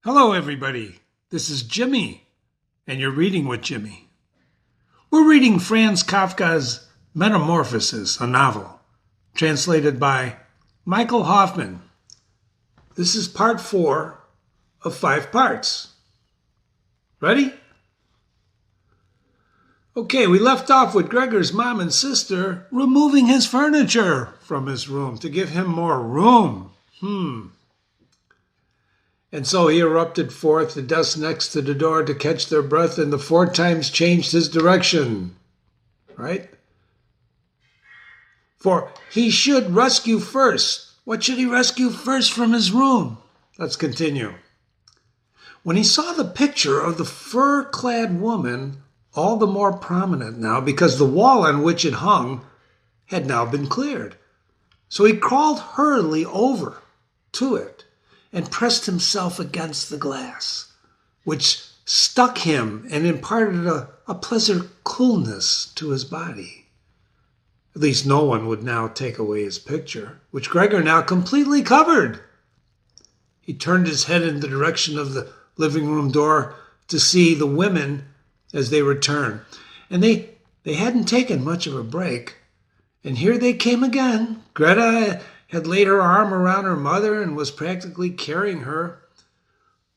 Hello, everybody. This is Jimmy, and you're reading with Jimmy. We're reading Franz Kafka's Metamorphosis, a novel, translated by Michael Hoffman. This is part 4 of 5 parts. Ready? Okay, we left off with Gregor's mom and sister removing his furniture from his room to give him more room. And so he erupted forth, the desk next to the door, to catch their breath, and the 4 times changed his direction. Right? For he should rescue first. What should he rescue first from his room? Let's continue. When he saw the picture of the fur-clad woman, all the more prominent now, because the wall on which it hung had now been cleared. So he crawled hurriedly over to it and pressed himself against the glass, which stuck him and imparted a pleasant coolness to his body. At least no one would now take away his picture, which Gregor now completely covered. He turned his head in the direction of the living room door to see the women as they returned. And they hadn't taken much of a break. And here they came again. Greta had laid her arm around her mother and was practically carrying her.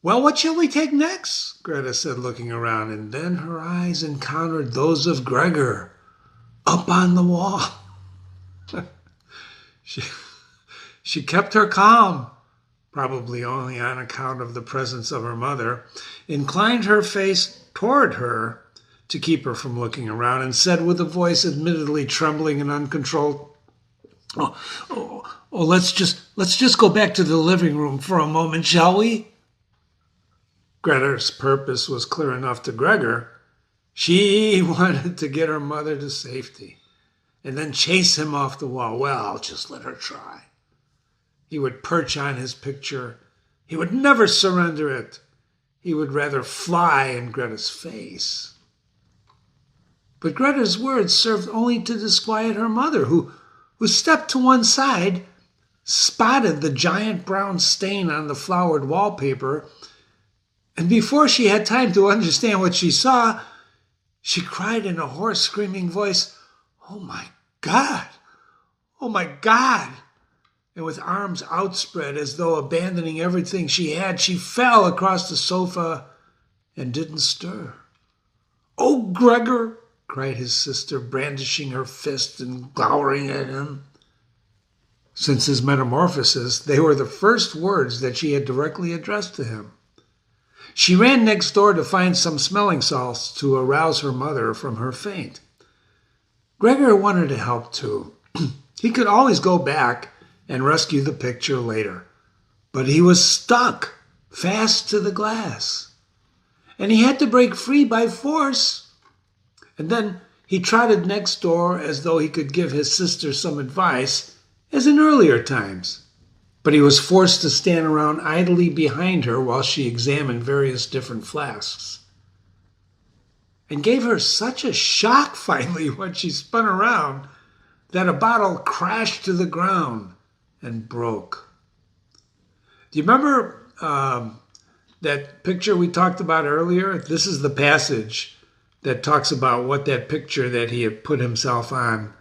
"Well, what shall we take next?" Greta said, looking around, and then her eyes encountered those of Gregor up on the wall. She kept her calm, probably only on account of the presence of her mother, inclined her face toward her to keep her from looking around, and said with a voice admittedly trembling and uncontrolled, let's just go back to the living room for a moment, shall we?" Greta's purpose was clear enough to Gregor. She wanted to get her mother to safety and then chase him off the wall. Well, just let her try. He would perch on his picture. He would never surrender it. He would rather fly in Greta's face. But Greta's words served only to disquiet her mother, who stepped to one side, spotted the giant brown stain on the flowered wallpaper, and before she had time to understand what she saw, she cried in a hoarse, screaming voice, "Oh my God! Oh my God!" And with arms outspread as though abandoning everything she had, she fell across the sofa and didn't stir. "Oh, Gregor!" cried his sister, brandishing her fist and glowering at him. Since his metamorphosis, they were the first words that she had directly addressed to him. She ran next door to find some smelling salts to arouse her mother from her faint. Gregor wanted to help too. He could always go back and rescue the picture later, but he was stuck fast to the glass, and he had to break free by force. And then he trotted next door as though he could give his sister some advice, as in earlier times. But he was forced to stand around idly behind her while she examined various different flasks. And gave her such a shock finally when she spun around that a bottle crashed to the ground and broke. Do you remember that picture we talked about earlier? This is the passage that talks about what that picture that he had put himself on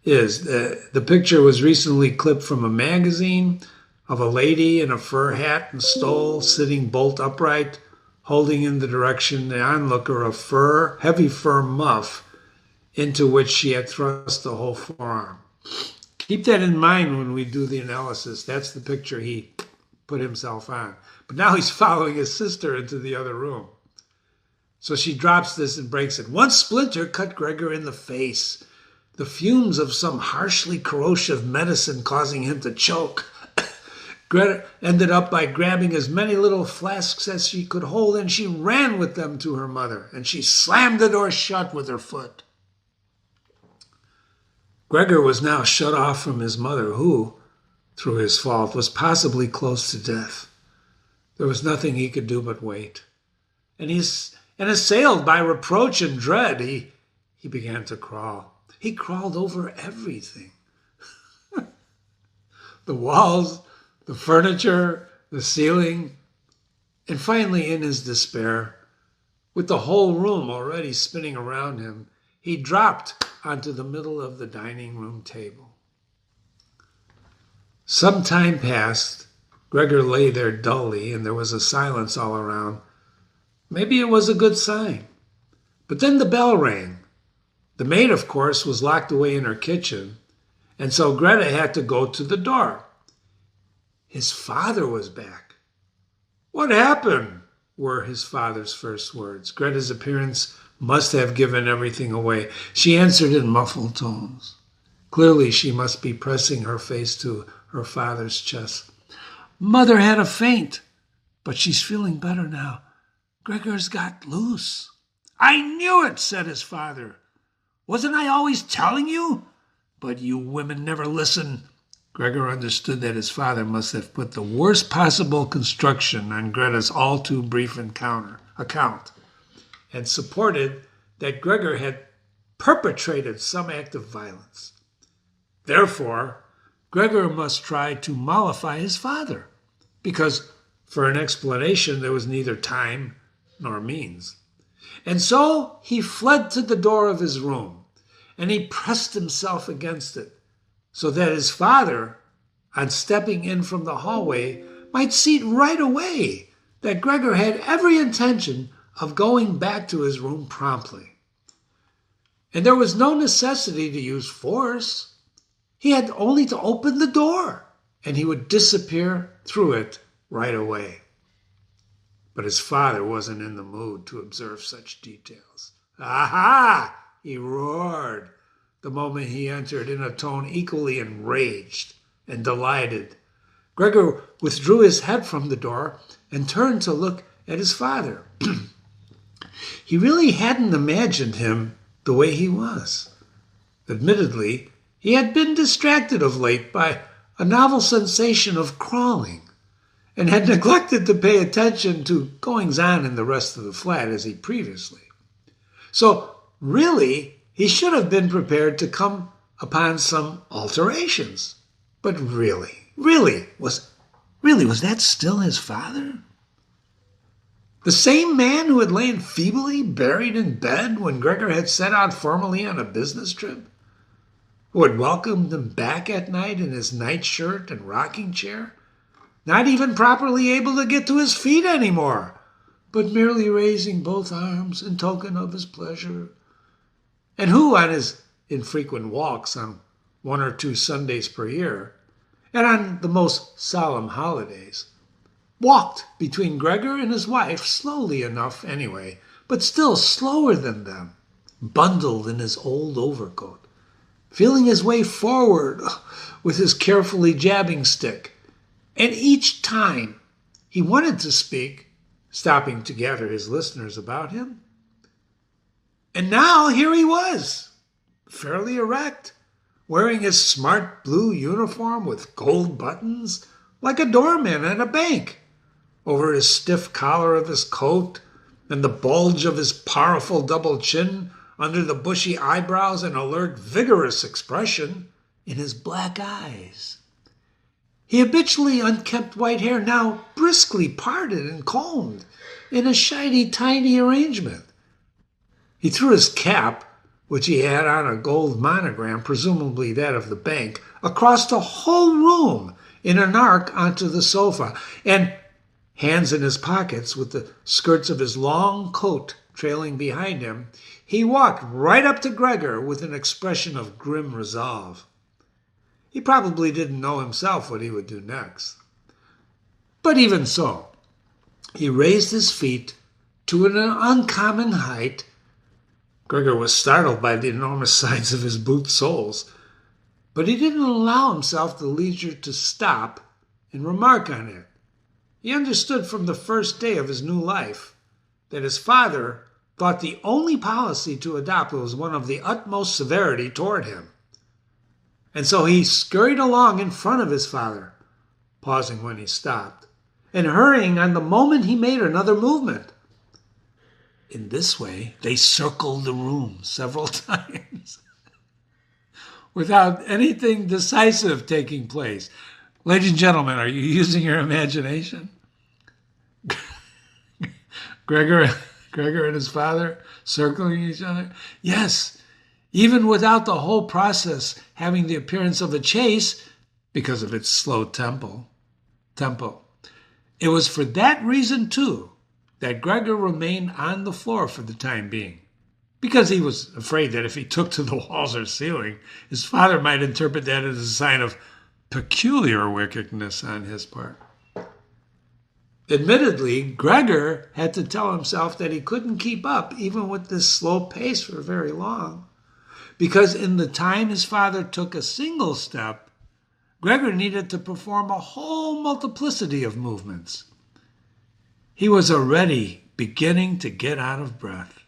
is. The picture was recently clipped from a magazine of a lady in a fur hat and stole, sitting bolt upright, holding in the direction the onlooker a heavy fur muff into which she had thrust the whole forearm. Keep that in mind when we do the analysis. That's the picture he put himself on. But now he's following his sister into the other room. So she drops this and breaks it. One splinter cut Gregor in the face, the fumes of some harshly corrosive medicine causing him to choke. Greta ended up by grabbing as many little flasks as she could hold, and she ran with them to her mother, and she slammed the door shut with her foot. Gregor was now shut off from his mother, who, through his fault, was possibly close to death. There was nothing he could do but wait. And assailed by reproach and dread, he began to crawl. He crawled over everything. The walls, the furniture, the ceiling. And finally, in his despair, with the whole room already spinning around him, he dropped onto the middle of the dining room table. Some time passed. Gregor lay there dully, and there was a silence all around. Maybe it was a good sign. But then the bell rang. The maid, of course, was locked away in her kitchen, and so Greta had to go to the door. His father was back. "What happened?" were his father's first words. Greta's appearance must have given everything away. She answered in muffled tones. Clearly, she must be pressing her face to her father's chest. "Mother had a faint, but she's feeling better now. Gregor's got loose." "I knew it," said his father. "Wasn't I always telling you? But you women never listen." Gregor understood that his father must have put the worst possible construction on Greta's all-too-brief account, and supported that Gregor had perpetrated some act of violence. Therefore, Gregor must try to mollify his father, because for an explanation there was neither time nor means. And so he fled to the door of his room, and he pressed himself against it, so that his father, on stepping in from the hallway, might see right away that Gregor had every intention of going back to his room promptly. And there was no necessity to use force. He had only to open the door, and he would disappear through it right away. But his father wasn't in the mood to observe such details. "Aha!" he roared the moment he entered, in a tone equally enraged and delighted. Gregor withdrew his head from the door and turned to look at his father. He really hadn't imagined him the way he was. Admittedly, he had been distracted of late by a novel sensation of crawling, and had neglected to pay attention to goings-on in the rest of the flat as he previously. So, really, he should have been prepared to come upon some alterations. But really, was that still his father? The same man who had lain feebly buried in bed when Gregor had set out formally on a business trip? Who had welcomed him back at night in his nightshirt and rocking chair? Not even properly able to get to his feet anymore, but merely raising both arms in token of his pleasure. And who, on his infrequent walks on 1 or 2 Sundays per year, and on the most solemn holidays, walked between Gregor and his wife slowly enough anyway, but still slower than them, bundled in his old overcoat, feeling his way forward with his carefully jabbing stick, and each time he wanted to speak, stopping to gather his listeners about him. And now here he was, fairly erect, wearing his smart blue uniform with gold buttons, like a doorman at a bank, over his stiff collar of his coat, and the bulge of his powerful double chin under the bushy eyebrows, and alert, vigorous expression in his black eyes. He habitually unkempt white hair now briskly parted and combed in a shiny, tiny arrangement. He threw his cap, which he had on a gold monogram, presumably that of the bank, across the whole room in an arc onto the sofa, and, hands in his pockets with the skirts of his long coat trailing behind him, he walked right up to Gregor with an expression of grim resolve. He probably didn't know himself what he would do next. But even so, he raised his feet to an uncommon height. Gregor was startled by the enormous size of his boot soles, but he didn't allow himself the leisure to stop and remark on it. He understood from the first day of his new life that his father thought the only policy to adopt was one of the utmost severity toward him. And so he scurried along in front of his father, pausing when he stopped, and hurrying on the moment he made another movement. In this way, they circled the room several times without anything decisive taking place. Ladies and gentlemen, are you using your imagination? Gregor, Gregor and his father circling each other. Yes, even without the whole process having the appearance of a chase because of its slow tempo. It was for that reason, too, that Gregor remained on the floor for the time being, because he was afraid that if he took to the walls or ceiling, his father might interpret that as a sign of peculiar wickedness on his part. Admittedly, Gregor had to tell himself that he couldn't keep up even with this slow pace for very long, because in the time his father took a single step, Gregor needed to perform a whole multiplicity of movements. He was already beginning to get out of breath.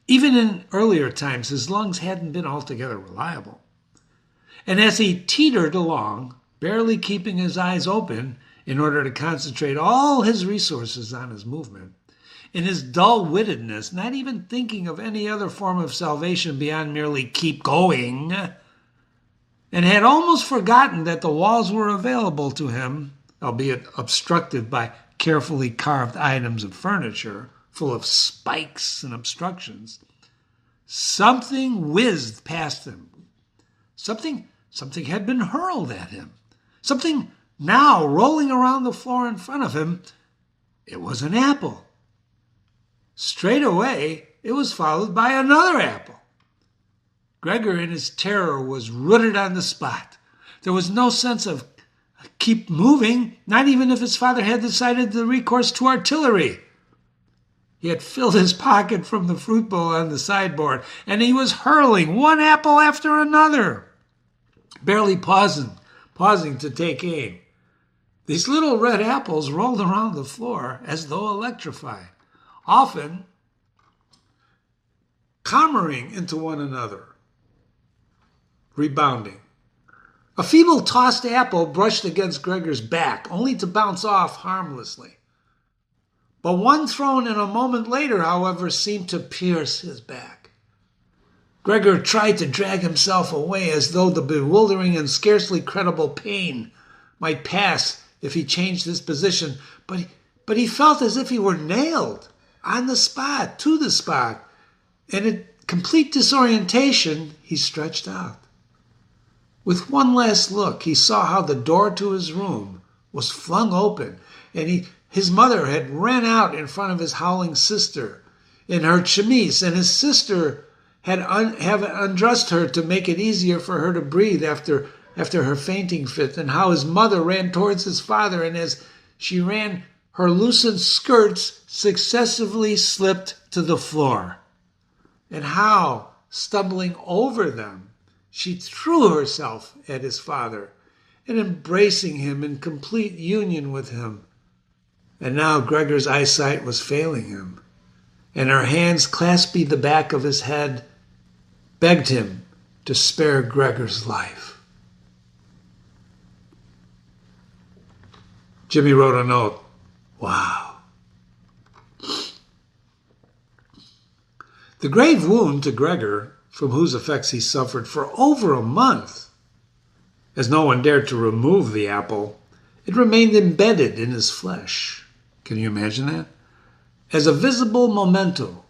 Even in earlier times, his lungs hadn't been altogether reliable. And as he teetered along, barely keeping his eyes open in order to concentrate all his resources on his movement, in his dull-wittedness, not even thinking of any other form of salvation beyond merely keep going, and had almost forgotten that the walls were available to him, albeit obstructed by carefully carved items of furniture full of spikes and obstructions, something whizzed past him. Something had been hurled at him. Something now rolling around the floor in front of him. It was an apple. Straight away, it was followed by another apple. Gregor, in his terror, was rooted on the spot. There was no sense of keep moving, not even if his father had decided the recourse to artillery. He had filled his pocket from the fruit bowl on the sideboard, and he was hurling one apple after another, barely pausing to take aim. These little red apples rolled around the floor as though electrified, often coming into one another, rebounding. A feeble tossed apple brushed against Gregor's back, only to bounce off harmlessly. But one thrown in a moment later, however, seemed to pierce his back. Gregor tried to drag himself away as though the bewildering and scarcely credible pain might pass if he changed his position, but he felt as if he were nailed on the spot, to the spot, and in complete disorientation, he stretched out. With one last look, he saw how the door to his room was flung open, and his mother had ran out in front of his howling sister in her chemise, and his sister had undressed her to make it easier for her to breathe after her fainting fit, and how his mother ran towards his father, and as she ran, her loosened skirts successively slipped to the floor, and how, stumbling over them, she threw herself at his father and embracing him in complete union with him. And now Gregor's eyesight was failing him, and her hands clasping the back of his head begged him to spare Gregor's life. Jimmy wrote a note. Wow. The grave wound to Gregor, from whose effects he suffered for over a month, as no one dared to remove the apple, it remained embedded in his flesh. Can you imagine that? As a visible memento,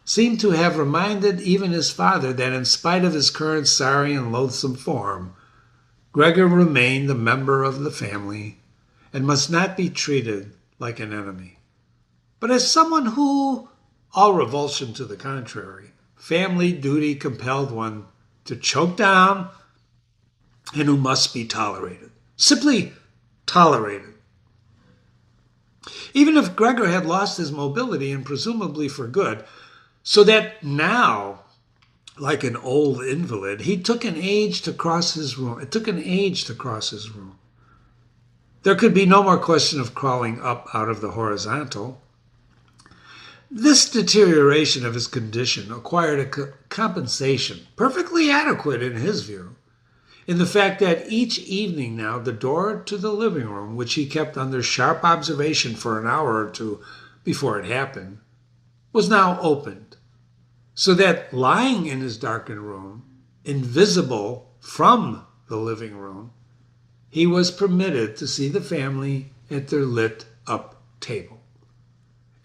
seemed to have reminded even his father that in spite of his current sorry and loathsome form, Gregor remained a member of the family and must not be treated like an enemy, but as someone who, all revulsion to the contrary, family duty compelled one to choke down and who must be tolerated. Simply tolerated. Even if Gregor had lost his mobility, and presumably for good, so that now, like an old invalid, he took an age to cross his room. It took an age to cross his room. There could be no more question of crawling up out of the horizontal. This deterioration of his condition acquired a compensation, perfectly adequate in his view, in the fact that each evening now the door to the living room, which he kept under sharp observation for an hour or two before it happened, was now opened, so that lying in his darkened room, invisible from the living room, he was permitted to see the family at their lit-up table.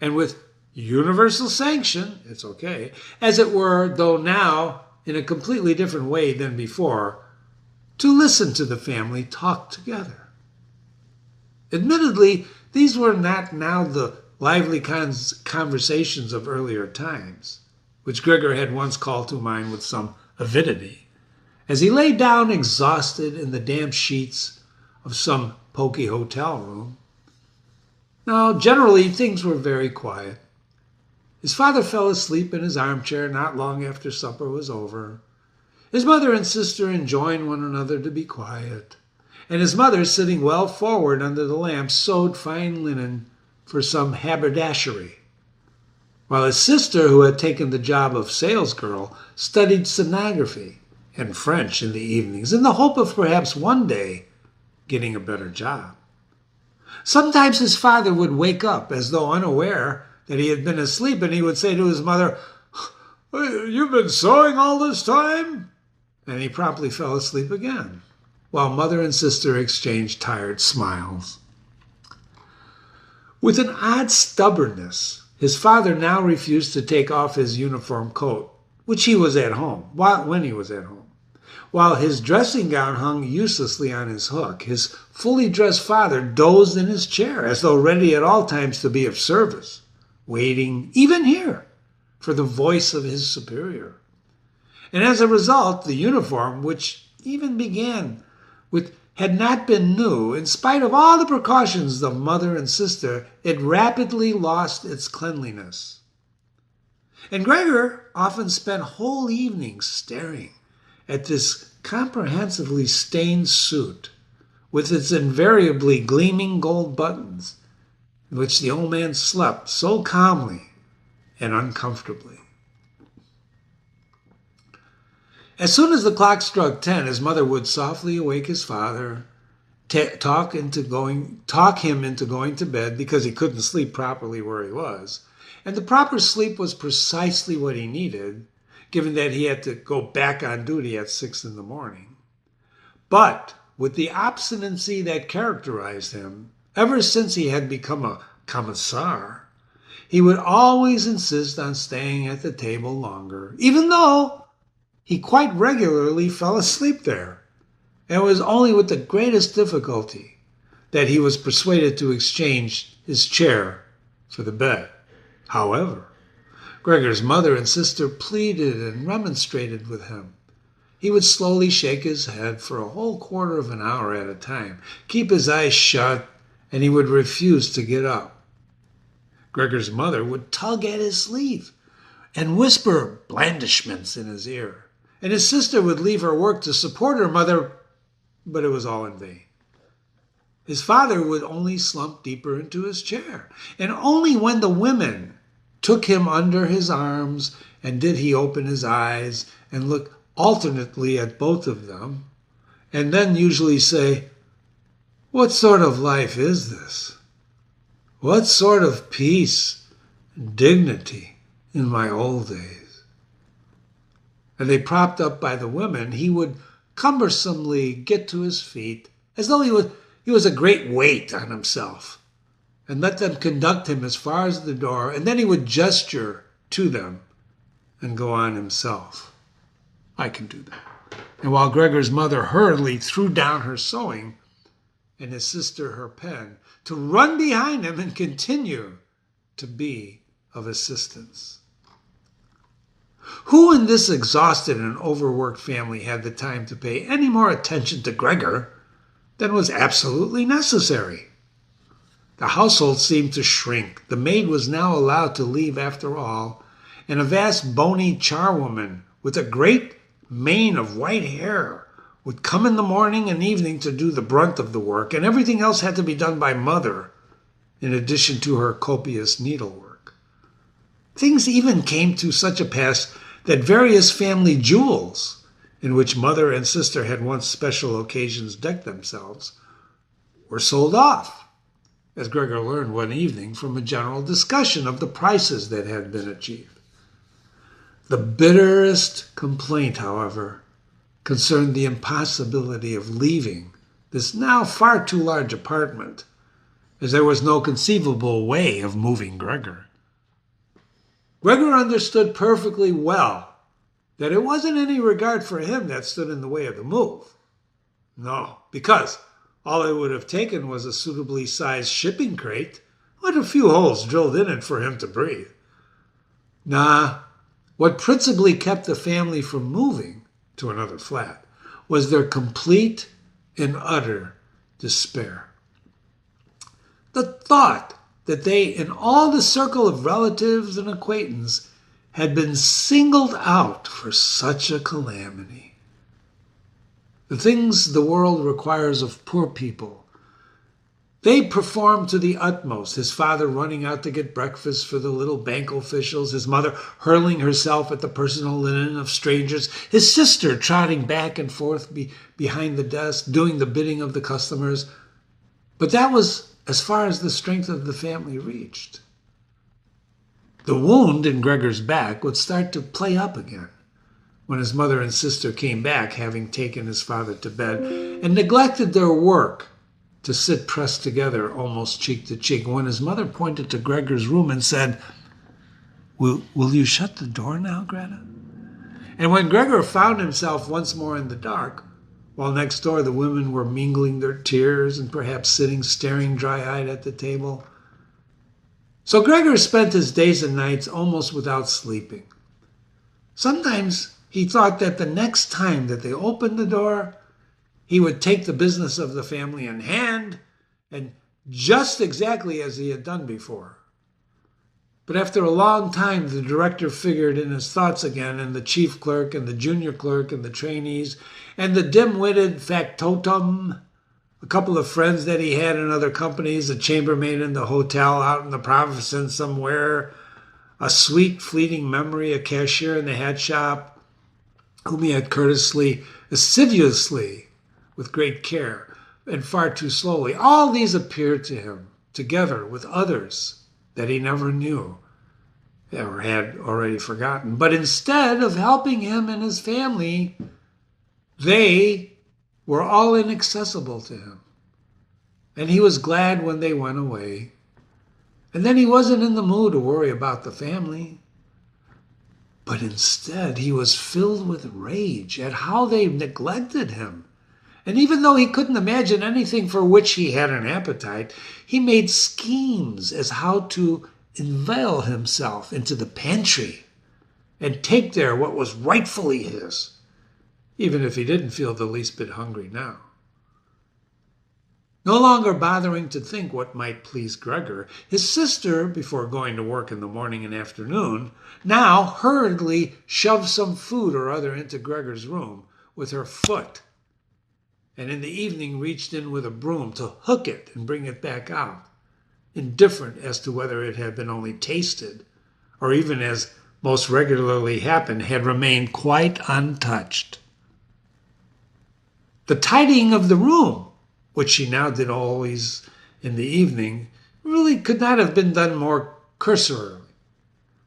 And with universal sanction, it's okay, as it were, though now in a completely different way than before, to listen to the family talk together. Admittedly, these were not now the lively conversations of earlier times, which Gregor had once called to mind with some avidity, as he lay down exhausted in the damp sheets of some poky hotel room. Now, generally, things were very quiet. His father fell asleep in his armchair not long after supper was over, his mother and sister enjoined one another to be quiet, and his mother, sitting well forward under the lamp, sewed fine linen for some haberdashery, while his sister, who had taken the job of salesgirl, studied stenography and French in the evenings in the hope of perhaps one day getting a better job. Sometimes his father would wake up as though unaware that he had been asleep, and he would say to his mother, "You've been sewing all this time?" And he promptly fell asleep again, while mother and sister exchanged tired smiles. With an odd stubbornness, his father now refused to take off his uniform coat, when he was at home, while his dressing gown hung uselessly on his hook. His fully dressed father dozed in his chair, as though ready at all times to be of service, waiting, even here, for the voice of his superior. And as a result, the uniform, which even began with had not been new, in spite of all the precautions of mother and sister, it rapidly lost its cleanliness. And Gregor often spent whole evenings staring at this comprehensively stained suit with its invariably gleaming gold buttons, in which the old man slept so calmly and uncomfortably. As soon as the clock struck 10, his mother would softly awake his father, talk him into going to bed because he couldn't sleep properly where he was. And the proper sleep was precisely what he needed, given that he had to go back on duty at 6 in the morning. But with the obstinacy that characterized him, ever since he had become a commissar, he would always insist on staying at the table longer, even though he quite regularly fell asleep there, and it was only with the greatest difficulty that he was persuaded to exchange his chair for the bed. However, Gregor's mother and sister pleaded and remonstrated with him. He would slowly shake his head for a whole quarter of an hour at a time, keep his eyes shut, and he would refuse to get up. Gregor's mother would tug at his sleeve and whisper blandishments in his ear, and his sister would leave her work to support her mother, but it was all in vain. His father would only slump deeper into his chair, and only when the women took him under his arms and did he open his eyes and look alternately at both of them, and then usually say, "What sort of life is this? What sort of peace and dignity in my old days?" And they, propped up by the women, he would cumbersomely get to his feet, as though he was a great weight on himself, and let them conduct him as far as the door, and then he would gesture to them and go on himself. I can do that. And while Gregor's mother hurriedly threw down her sewing and his sister her pen, to run behind him and continue to be of assistance. Who in this exhausted and overworked family had the time to pay any more attention to Gregor than was absolutely necessary? The household seemed to shrink. The maid was now allowed to leave after all, and a vast bony charwoman with a great mane of white hair would come in the morning and evening to do the brunt of the work, and everything else had to be done by mother, in addition to her copious needlework. Things even came to such a pass that various family jewels, in which mother and sister had once special occasions decked themselves, were sold off, as Gregor learned one evening from a general discussion of the prices that had been achieved. The bitterest complaint, however, concerned the impossibility of leaving this now far too large apartment, as there was no conceivable way of moving Gregor. Gregor understood perfectly well that it wasn't any regard for him that stood in the way of the move. No, because all it would have taken was a suitably sized shipping crate with a few holes drilled in it for him to breathe. Nah, what principally kept the family from moving to another flat was their complete and utter despair. The thought that they, in all the circle of relatives and acquaintance, had been singled out for such a calamity. The things the world requires of poor people, they performed to the utmost. His father running out to get breakfast for the little bank officials, his mother hurling herself at the personal linen of strangers, his sister trotting back and forth behind the desk, doing the bidding of the customers. But that was as far as the strength of the family reached. The wound in Gregor's back would start to play up again when his mother and sister came back, having taken his father to bed, and neglected their work to sit pressed together almost cheek to cheek, when his mother pointed to Gregor's room and said, Will you shut the door now, Greta? And when Gregor found himself once more in the dark, while next door the women were mingling their tears and perhaps sitting staring dry-eyed at the table. So Gregor spent his days and nights almost without sleeping. Sometimes he thought that the next time that they opened the door, he would take the business of the family in hand, and just exactly as he had done before. But after a long time, the director figured in his thoughts again, and the chief clerk and the junior clerk and the trainees and the dim-witted factotum, a couple of friends that he had in other companies, a chambermaid in the hotel out in the province somewhere, a sweet, fleeting memory, a cashier in the hat shop, whom he had courteously, assiduously, with great care, and far too slowly. All these appeared to him, together with others that he never knew or had already forgotten. But instead of helping him and his family, they were all inaccessible to him. And he was glad when they went away. And then he wasn't in the mood to worry about the family. But instead, he was filled with rage at how they neglected him. And even though he couldn't imagine anything for which he had an appetite, he made schemes as how to inveigle himself into the pantry and take there what was rightfully his, even if he didn't feel the least bit hungry now. No longer bothering to think what might please Gregor, his sister, before going to work in the morning and afternoon, now hurriedly shoved some food or other into Gregor's room with her foot, and in the evening reached in with a broom to hook it and bring it back out, indifferent as to whether it had been only tasted, or even, as most regularly happened, had remained quite untouched. The tidying of the room, which she now did always in the evening, really could not have been done more cursorily.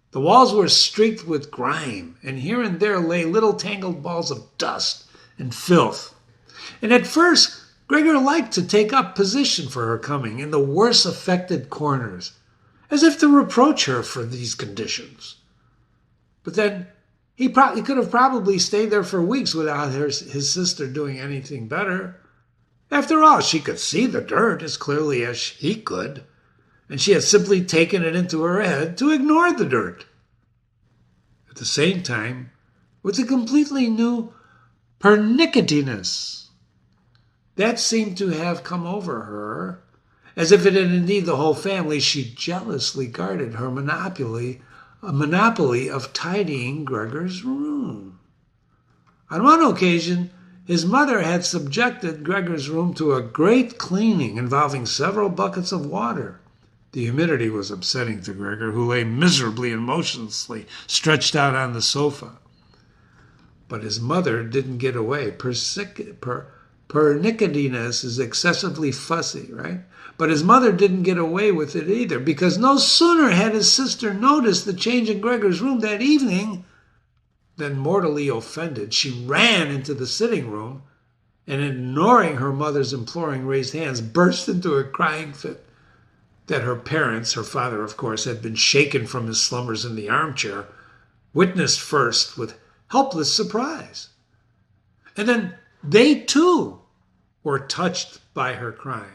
The walls were streaked with grime, and here and there lay little tangled balls of dust and filth. And at first, Gregor liked to take up position for her coming in the worst affected corners, as if to reproach her for these conditions. But then he could have probably stayed there for weeks without his sister doing anything better. After all, she could see the dirt as clearly as he could, and she had simply taken it into her head to ignore the dirt. At the same time, with a completely new pernicketiness that seemed to have come over her, as if it had indeed the whole family, she jealously guarded her monopoly of tidying Gregor's room. On one occasion, his mother had subjected Gregor's room to a great cleaning involving several buckets of water. The humidity was upsetting to Gregor, who lay miserably and motionlessly stretched out on the sofa. But his mother didn't get away. Pernicketiness is excessively fussy, right? But his mother didn't get away with it either, because no sooner had his sister noticed the change in Gregor's room that evening than, mortally offended, she ran into the sitting room and, ignoring her mother's imploring raised hands, burst into a crying fit. that her parents, her father, of course, had been shaken from his slumbers in the armchair, witnessed first with helpless surprise. And then they, too, were touched by her crying.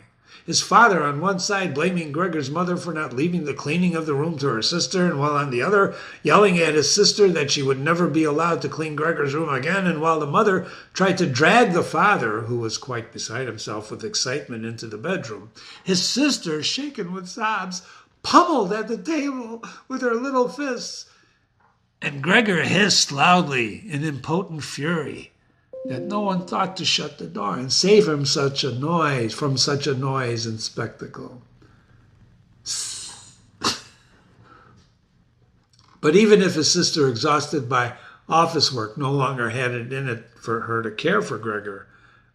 His father on one side blaming Gregor's mother for not leaving the cleaning of the room to her sister, and while on the other yelling at his sister that she would never be allowed to clean Gregor's room again, and while the mother tried to drag the father, who was quite beside himself with excitement, into the bedroom, his sister, shaken with sobs, pummeled at the table with her little fists, and Gregor hissed loudly in impotent fury that no one thought to shut the door and save him from such a noise and spectacle. But even if his sister, exhausted by office work, no longer had it in it for her to care for Gregor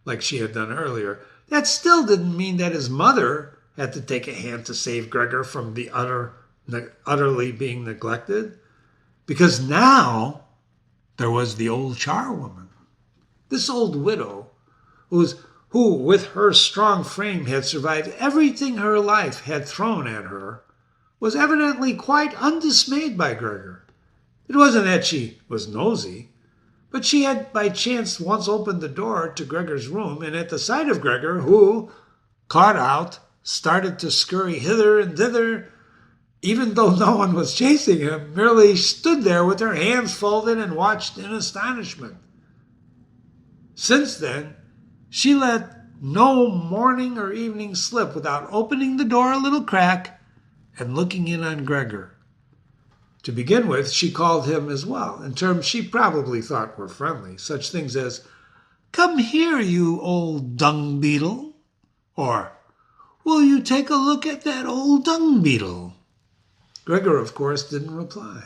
like she had done earlier, that still didn't mean that his mother had to take a hand to save Gregor from the utterly being neglected. Because now there was the old charwoman. This old widow, who with her strong frame had survived everything her life had thrown at her, was evidently quite undismayed by Gregor. It wasn't that she was nosy, but she had by chance once opened the door to Gregor's room, and at the sight of Gregor, who, caught out, started to scurry hither and thither, even though no one was chasing him, merely stood there with her hands folded and watched in astonishment. Since then, she let no morning or evening slip without opening the door a little crack and looking in on Gregor. To begin with, she called him as well, in terms she probably thought were friendly, such things as, "Come here, you old dung beetle," or, "Will you take a look at that old dung beetle?" Gregor, of course, didn't reply,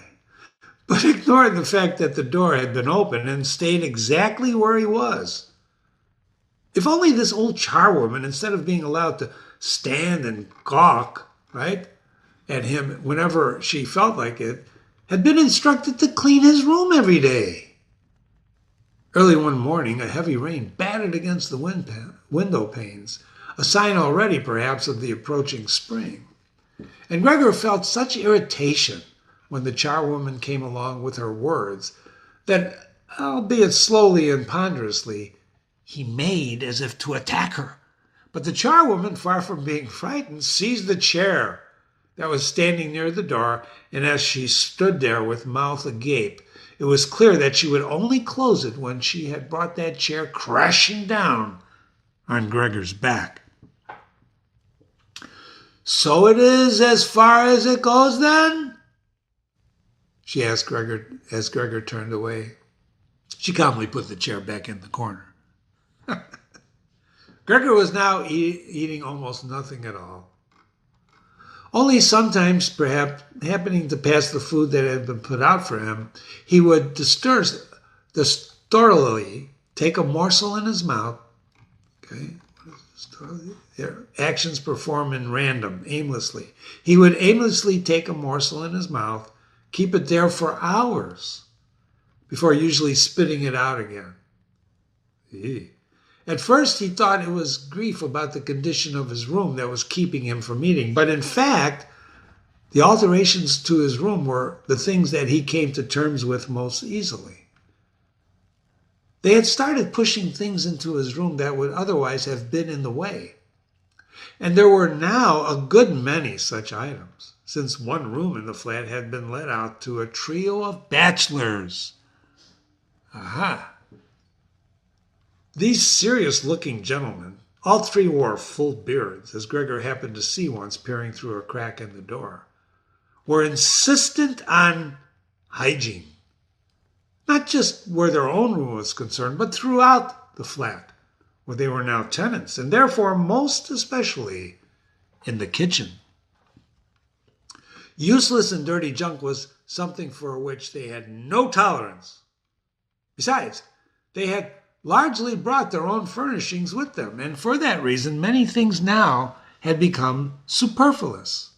but ignored the fact that the door had been opened and stayed exactly where he was. If only this old charwoman, instead of being allowed to stand and gawk, right, at him whenever she felt like it, had been instructed to clean his room every day. Early one morning, a heavy rain battered against the window panes, a sign already, perhaps, of the approaching spring. And Gregor felt such irritation when the charwoman came along with her words that, albeit slowly and ponderously, he made as if to attack her. But the charwoman, far from being frightened, seized the chair that was standing near the door, and as she stood there with mouth agape, it was clear that she would only close it when she had brought that chair crashing down on Gregor's back. "So it is as far as it goes, then?" she asked Gregor as Gregor turned away. She calmly put the chair back in the corner. Gregor was now eating almost nothing at all. Only sometimes, perhaps, happening to pass the food that had been put out for him, he would disorderly take a morsel in his mouth. Okay, their actions performed in random, aimlessly. He would aimlessly take a morsel in his mouth, keep it there for hours, before usually spitting it out again. At first, he thought it was grief about the condition of his room that was keeping him from eating, but in fact, the alterations to his room were the things that he came to terms with most easily. They had started pushing things into his room that would otherwise have been in the way. And there were now a good many such items, since one room in the flat had been let out to a trio of bachelors. Aha! These serious-looking gentlemen, all three wore full beards, as Gregor happened to see once peering through a crack in the door, were insistent on hygiene. Not just where their own room was concerned, but throughout the flat, where they were now tenants, and therefore most especially in the kitchen. Useless and dirty junk was something for which they had no tolerance. Besides, they had largely brought their own furnishings with them, and for that reason many things now had become superfluous,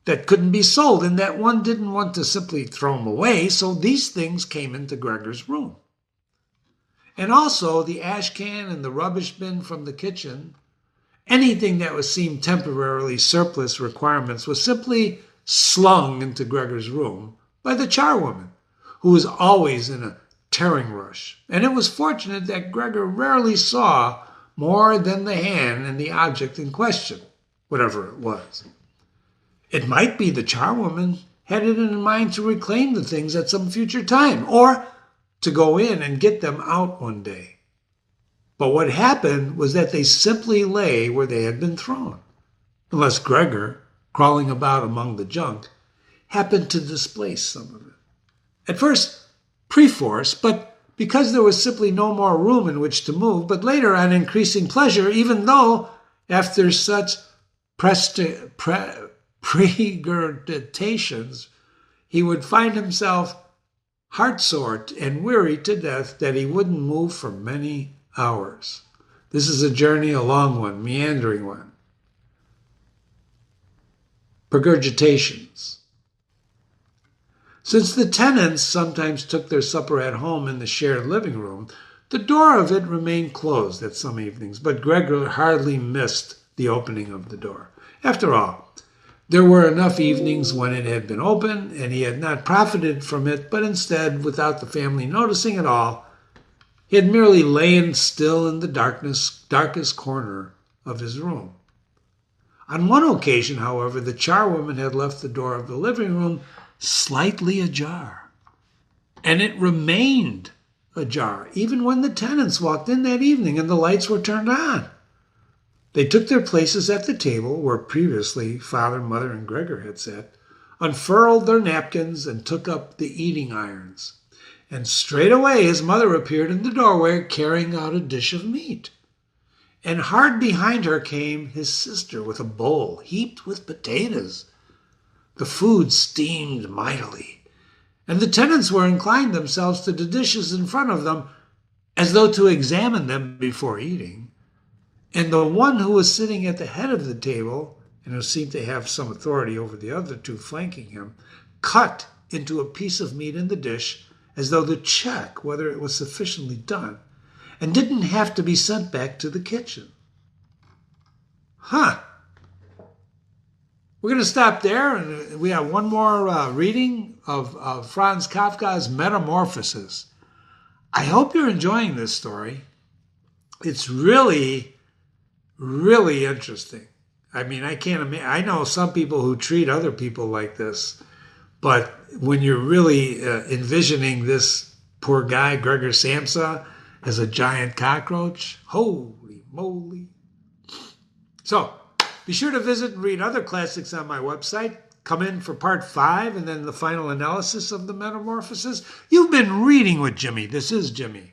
that couldn't be sold, and that one didn't want to simply throw them away, so these things came into Gregor's room. And also the ash can and the rubbish bin from the kitchen, anything that was seemed temporarily surplus requirements was simply slung into Gregor's room by the charwoman, who was always in a tearing rush. And it was fortunate that Gregor rarely saw more than the hand and the object in question, whatever it was. It might be the charwoman had it in mind to reclaim the things at some future time, or to go in and get them out one day. But what happened was that they simply lay where they had been thrown, unless Gregor, crawling about among the junk, happened to displace some of it. At first, pre-force, but because there was simply no more room in which to move, but later on increasing pleasure, even though, after such pregurgitations, he would find himself heartsore and weary to death that he wouldn't move for many hours. This is a journey, a long one, meandering one. Pregurgitations. Since the tenants sometimes took their supper at home in the shared living room, the door of it remained closed at some evenings, but Gregor hardly missed the opening of the door. After all, there were enough evenings when it had been open, and he had not profited from it, but instead, without the family noticing at all, he had merely lain still in the darkest corner of his room. On one occasion, however, the charwoman had left the door of the living room slightly ajar, and it remained ajar even when the tenants walked in that evening and the lights were turned on. They took their places at the table where previously Father, Mother, and Gregor had sat, unfurled their napkins, and took up the eating irons. And straightway his mother appeared in the doorway carrying out a dish of meat. And hard behind her came his sister with a bowl heaped with potatoes. The food steamed mightily, and the tenants were inclined themselves to the dishes in front of them as though to examine them before eating. And the one who was sitting at the head of the table, and who seemed to have some authority over the other two flanking him, cut into a piece of meat in the dish as though to check whether it was sufficiently done, and didn't have to be sent back to the kitchen. We're going to stop there, and we have one more reading of Franz Kafka's Metamorphosis. I hope you're enjoying this story. It's really, really interesting. I mean, I can't imagine. I know some people who treat other people like this, but when you're really envisioning this poor guy, Gregor Samsa, as a giant cockroach, holy moly. So, be sure to visit and read other classics on my website. Come in for part 5 and then the final analysis of the Metamorphosis. You've been reading with Jimmy. This is Jimmy.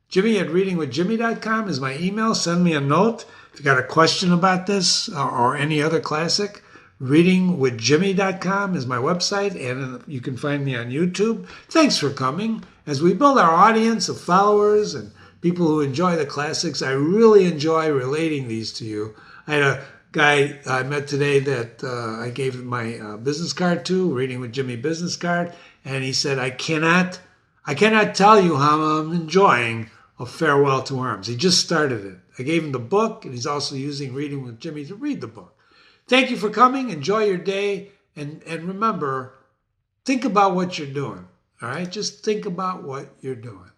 Jimmy at readingwithjimmy.com is my email. Send me a note if you got a question about this or any other classic. Readingwithjimmy.com is my website, and you can find me on YouTube. Thanks for coming. As we build our audience of followers and people who enjoy the classics, I really enjoy relating these to you. I had a guy I met today that I gave my business card to, Reading with Jimmy business card, and he said, I cannot tell you how I'm enjoying A Farewell to Arms. He just started it. I gave him the book, and he's also using Reading with Jimmy to read the book. Thank you for coming. Enjoy your day, and remember, think about what you're doing, all right? Just think about what you're doing.